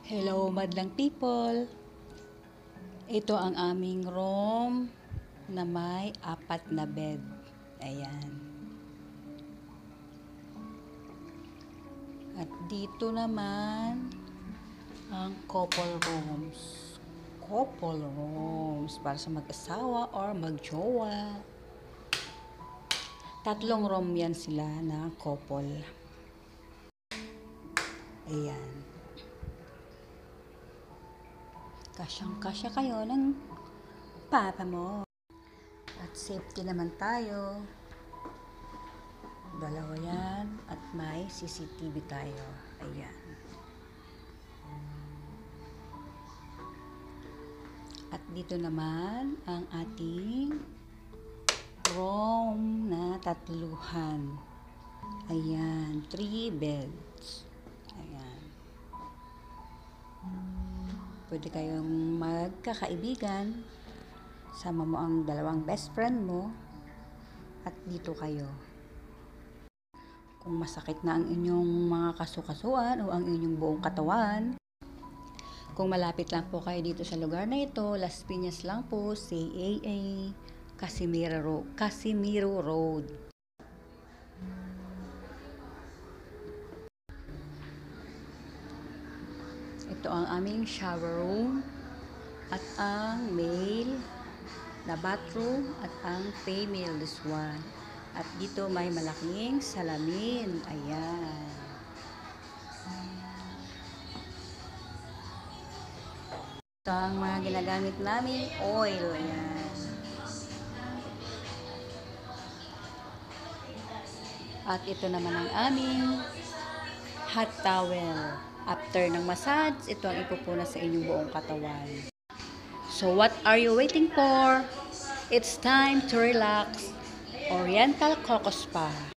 Hello, madlang people. Ito ang aming room na may 4 na bed. Ayan. At dito naman ang couple rooms. Couple rooms para sa mag-asawa or mag-jowa. 3 room yan sila na couple. Ayan. Kasyang-kasya kayo ng papa mo. At safety naman tayo. 2 yan. At may CCTV tayo. Ayan. At dito naman ang ating room na 3. Ayan. 3 beds. Ayan. Pwede kayong magkakaibigan. Sama mo ang 2 best friend mo. At dito kayo. Kung masakit na ang inyong mga kasukasuan o ang inyong buong katawan. Kung malapit lang po kayo dito sa lugar na ito, Las Piñas lang po, CAA, Casimiro Road. Ito ang aming shower room at ang male na bathroom at ang female this one. At dito may malaking salamin. Ayan. Ito ang mga ginagamit namin oil. Ayan. At ito naman ang aming hot towel. After ng massage, ito ang ipupuna sa inyong buong katawan. So what are you waiting for? It's time to relax. Oriental Coco Spa.